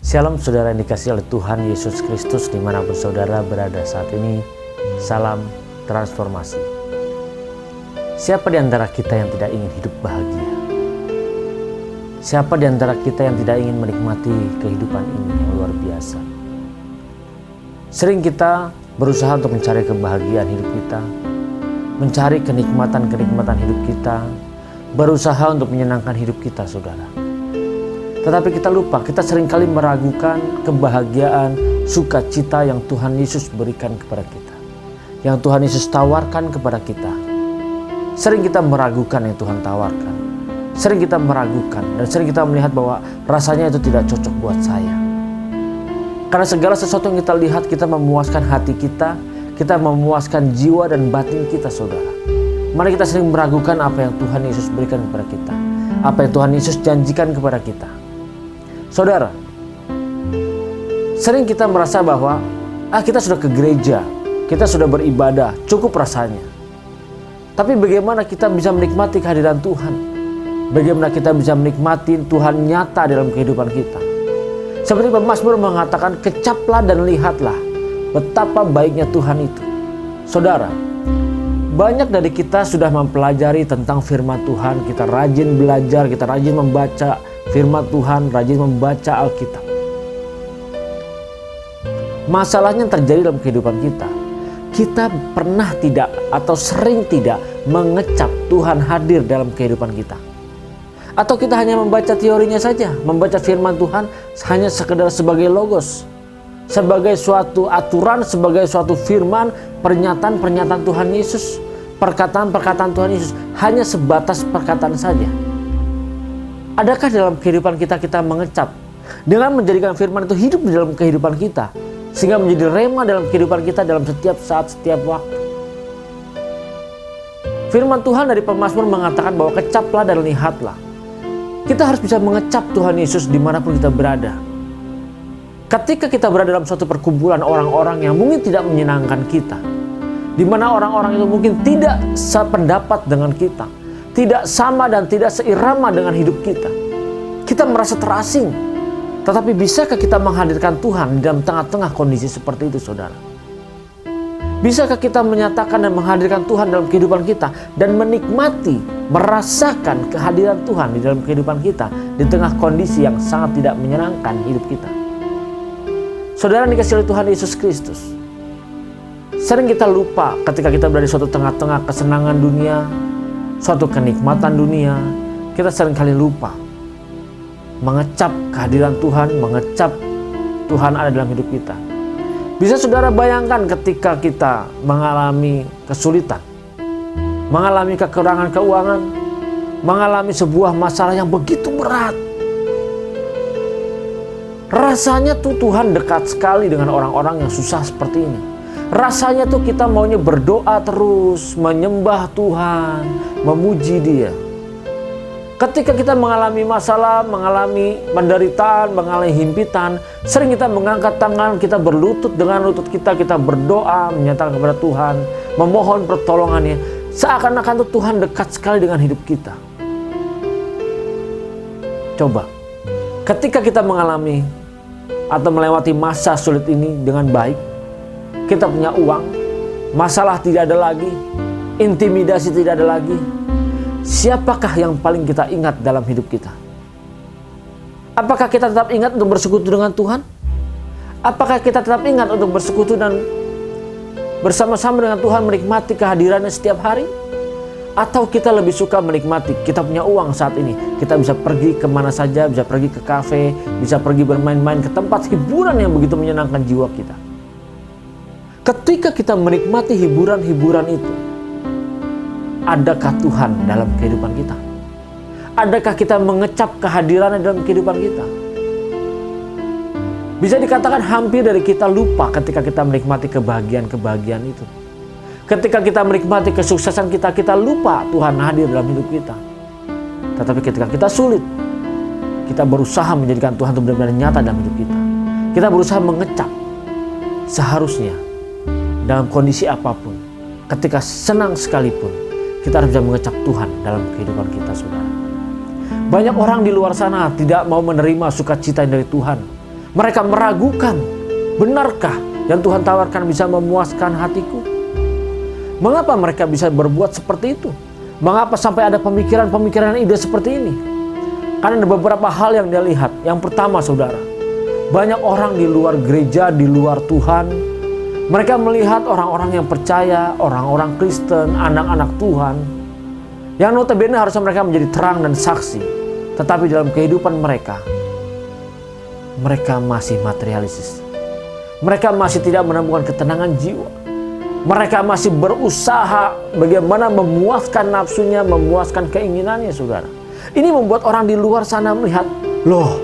Shalom saudara yang dikasihi oleh Tuhan Yesus Kristus dimanapun saudara berada saat ini. Salam transformasi. Siapa di antara kita yang tidak ingin hidup bahagia? Siapa di antara kita yang tidak ingin menikmati kehidupan ini yang luar biasa? Sering kita berusaha untuk mencari kebahagiaan hidup kita, mencari kenikmatan-kenikmatan hidup kita, berusaha untuk menyenangkan hidup kita saudara. Tetapi kita lupa, kita seringkali meragukan kebahagiaan, sukacita yang Tuhan Yesus berikan kepada kita. Yang Tuhan Yesus tawarkan kepada kita. Sering kita meragukan yang Tuhan tawarkan. Sering kita meragukan dan sering kita melihat bahwa rasanya itu tidak cocok buat saya. Karena segala sesuatu yang kita lihat, kita memuaskan hati kita memuaskan jiwa dan batin kita saudara. Mana kita sering meragukan apa yang Tuhan Yesus berikan kepada kita. Apa yang Tuhan Yesus janjikan kepada kita. Saudara, sering kita merasa bahwa kita sudah ke gereja, kita sudah beribadah, cukup rasanya. Tapi bagaimana kita bisa menikmati kehadiran Tuhan? Bagaimana kita bisa menikmati Tuhan nyata dalam kehidupan kita? Seperti pemazmur mengatakan, kecaplah dan lihatlah betapa baiknya Tuhan itu. Saudara, banyak dari kita sudah mempelajari tentang firman Tuhan. Kita rajin belajar, kita rajin membaca firman Tuhan, rajin membaca Alkitab. Masalahnya yang terjadi dalam kehidupan kita, kita pernah tidak atau sering tidak mengecap Tuhan hadir dalam kehidupan kita. Atau kita hanya membaca teorinya saja, membaca firman Tuhan hanya sekedar sebagai logos, sebagai suatu aturan, sebagai suatu firman, pernyataan-pernyataan Tuhan Yesus, perkataan-perkataan Tuhan Yesus, hanya sebatas perkataan saja. Adakah dalam kehidupan kita mengecap dengan menjadikan firman itu hidup di dalam kehidupan kita, sehingga menjadi rema dalam kehidupan kita dalam setiap saat, setiap waktu? Firman Tuhan dari pemazmur mengatakan bahwa kecaplah dan lihatlah. Kita harus bisa mengecap Tuhan Yesus dimanapun kita berada. Ketika kita berada dalam suatu perkumpulan orang-orang yang mungkin tidak menyenangkan kita, di mana orang-orang itu mungkin tidak sependapat dengan kita, tidak sama dan tidak seirama dengan hidup kita, kita merasa terasing. Tetapi bisakah kita menghadirkan Tuhan dalam tengah-tengah kondisi seperti itu saudara? Bisakah kita menyatakan dan menghadirkan Tuhan dalam kehidupan kita dan menikmati, merasakan kehadiran Tuhan di dalam kehidupan kita di tengah kondisi yang sangat tidak menyenangkan hidup kita? Saudara yang dikasihi oleh Tuhan Yesus Kristus, sering kita lupa ketika kita berada di suatu tengah-tengah kesenangan dunia, suatu kenikmatan dunia, kita seringkali lupa mengecap kehadiran Tuhan, mengecap Tuhan ada dalam hidup kita. Bisa saudara bayangkan ketika kita mengalami kesulitan, mengalami kekurangan keuangan, mengalami sebuah masalah yang begitu berat. Rasanya tuh Tuhan dekat sekali dengan orang-orang yang susah seperti ini. Rasanya tuh kita maunya berdoa terus, menyembah Tuhan, memuji Dia. Ketika kita mengalami masalah, mengalami penderitaan, mengalami himpitan, sering kita mengangkat tangan, kita berlutut dengan lutut kita berdoa, menyatakan kepada Tuhan, memohon pertolongannya. Seakan-akan tuh Tuhan dekat sekali dengan hidup kita. Coba, ketika kita mengalami atau melewati masa sulit ini dengan baik, kita punya uang, masalah tidak ada lagi, intimidasi tidak ada lagi. Siapakah yang paling kita ingat dalam hidup kita? Apakah kita tetap ingat untuk bersekutu dengan Tuhan? Apakah kita tetap ingat untuk bersekutu dan bersama-sama dengan Tuhan menikmati kehadirannya setiap hari? Atau kita lebih suka menikmati, kita punya uang saat ini, kita bisa pergi kemana saja, bisa pergi ke kafe, bisa pergi bermain-main ke tempat hiburan yang begitu menyenangkan jiwa kita. Ketika kita menikmati hiburan-hiburan itu, adakah Tuhan dalam kehidupan kita? Adakah kita mengecap kehadirannya dalam kehidupan kita? Bisa dikatakan hampir dari kita lupa ketika kita menikmati kebahagiaan-kebahagiaan itu. Ketika kita menikmati kesuksesan kita, kita lupa Tuhan hadir dalam hidup kita. Tetapi ketika kita sulit, kita berusaha menjadikan Tuhan itu benar-benar nyata dalam hidup kita. Kita berusaha mengecap. Seharusnya dalam kondisi apapun, ketika senang sekalipun, kita harus bisa mengecap Tuhan dalam kehidupan kita, saudara. Banyak orang di luar sana tidak mau menerima sukacita dari Tuhan. Mereka meragukan, benarkah yang Tuhan tawarkan bisa memuaskan hatiku? Mengapa mereka bisa berbuat seperti itu? Mengapa sampai ada pemikiran-pemikiran ide seperti ini? Karena ada beberapa hal yang dia lihat. Yang pertama, saudara, banyak orang di luar gereja, di luar Tuhan, mereka melihat orang-orang yang percaya, orang-orang Kristen, anak-anak Tuhan, yang notabene harusnya mereka menjadi terang dan saksi. Tetapi dalam kehidupan mereka masih materialistis. Mereka masih tidak menemukan ketenangan jiwa. Mereka masih berusaha bagaimana memuaskan nafsunya, memuaskan keinginannya, saudara. Ini membuat orang di luar sana melihat, loh,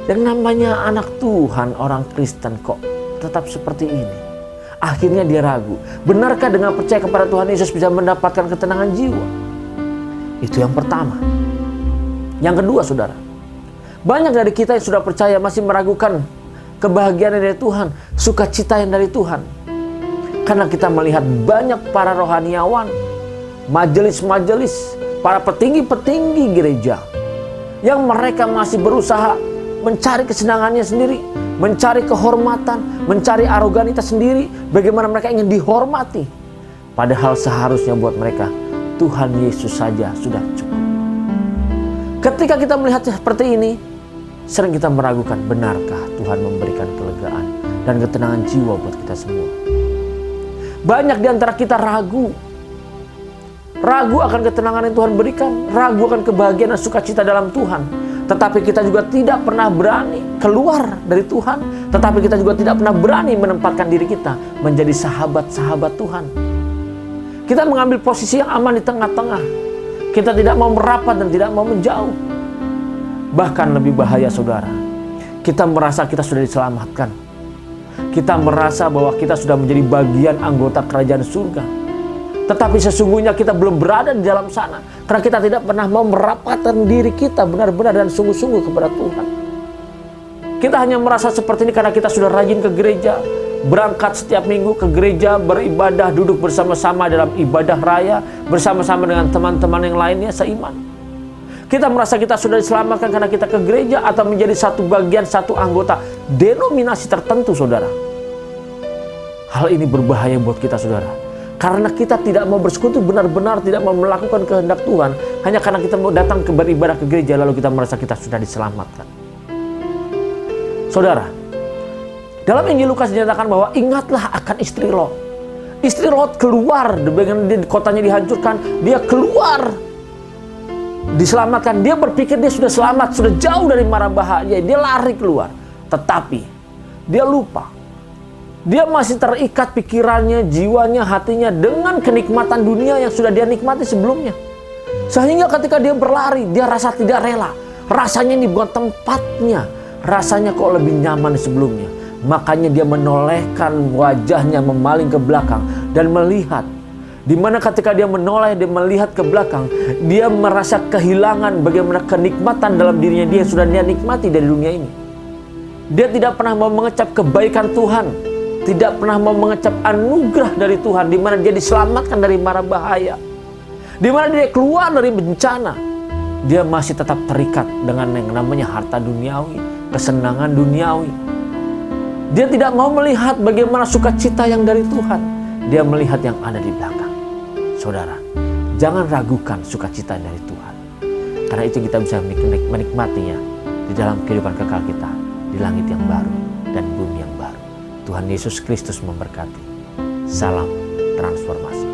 yang namanya anak Tuhan, orang Kristen kok tetap seperti ini. Akhirnya dia ragu. Benarkah dengan percaya kepada Tuhan Yesus bisa mendapatkan ketenangan jiwa? Itu yang pertama. Yang kedua, saudara, banyak dari kita yang sudah percaya masih meragukan kebahagiaan dari Tuhan, sukacita yang dari Tuhan. Karena kita melihat banyak para rohaniawan, majelis-majelis, para petinggi-petinggi gereja, yang mereka masih berusaha mencari kesenangannya sendiri, mencari kehormatan, mencari aroganitas sendiri, bagaimana mereka ingin dihormati. Padahal seharusnya buat mereka, Tuhan Yesus saja sudah cukup. Ketika kita melihat seperti ini, sering kita meragukan, benarkah Tuhan memberikan kelegaan dan ketenangan jiwa buat kita semua? Banyak di antara kita ragu akan ketenangan yang Tuhan berikan, ragu akan kebahagiaan dan sukacita dalam Tuhan. Tetapi kita juga tidak pernah berani keluar dari Tuhan, tetapi kita juga tidak pernah berani menempatkan diri kita menjadi sahabat-sahabat Tuhan. Kita mengambil posisi yang aman di tengah-tengah. Kita tidak mau merapat dan tidak mau menjauh. Bahkan lebih bahaya, saudara, kita merasa kita sudah diselamatkan. Kita merasa bahwa kita sudah menjadi bagian anggota kerajaan surga. Tetapi sesungguhnya kita belum berada di dalam sana. Karena kita tidak pernah mau merapatkan diri kita benar-benar dan sungguh-sungguh kepada Tuhan. Kita hanya merasa seperti ini karena kita sudah rajin ke gereja, berangkat setiap minggu ke gereja, beribadah, duduk bersama-sama dalam ibadah raya, bersama-sama dengan teman-teman yang lainnya seiman. Kita merasa kita sudah diselamatkan karena kita ke gereja atau menjadi satu bagian, satu anggota denominasi tertentu, saudara. Hal ini berbahaya buat kita, saudara. Karena kita tidak mau bersekutu, benar-benar tidak mau melakukan kehendak Tuhan, hanya karena kita mau datang ke beribadah ke gereja, lalu kita merasa kita sudah diselamatkan. Saudara, dalam Injil Lukas dinyatakan bahwa ingatlah akan istri Lot. Istri Lot keluar, dengan kotanya dihancurkan, dia keluar, diselamatkan. Dia berpikir dia sudah selamat, sudah jauh dari mara bahaya, dia lari keluar. Tetapi dia lupa, dia masih terikat pikirannya, jiwanya, hatinya dengan kenikmatan dunia yang sudah dia nikmati sebelumnya. Sehingga ketika dia berlari, dia rasa tidak rela. Rasanya ini bukan tempatnya, rasanya kok lebih nyaman sebelumnya. Makanya dia menolehkan wajahnya, memaling ke belakang dan melihat. Dimana ketika dia menoleh, dia melihat ke belakang, dia merasa kehilangan bagaimana kenikmatan dalam dirinya dia sudah dia nikmati dari dunia ini. Dia tidak pernah mau mengecap kebaikan Tuhan, tidak pernah mau mengecap anugerah dari Tuhan, di mana dia diselamatkan dari mara bahaya, di mana dia keluar dari bencana. Dia masih tetap terikat dengan yang namanya harta duniawi, kesenangan duniawi. Dia tidak mau melihat bagaimana sukacita yang dari Tuhan. Dia melihat yang ada di belakang. Saudara, jangan ragukan sukacita dari Tuhan. Karena itu kita bisa menikmatinya di dalam kehidupan kekal kita, di langit yang baru dan bumi yang baru. Tuhan Yesus Kristus memberkati. Salam transformasi.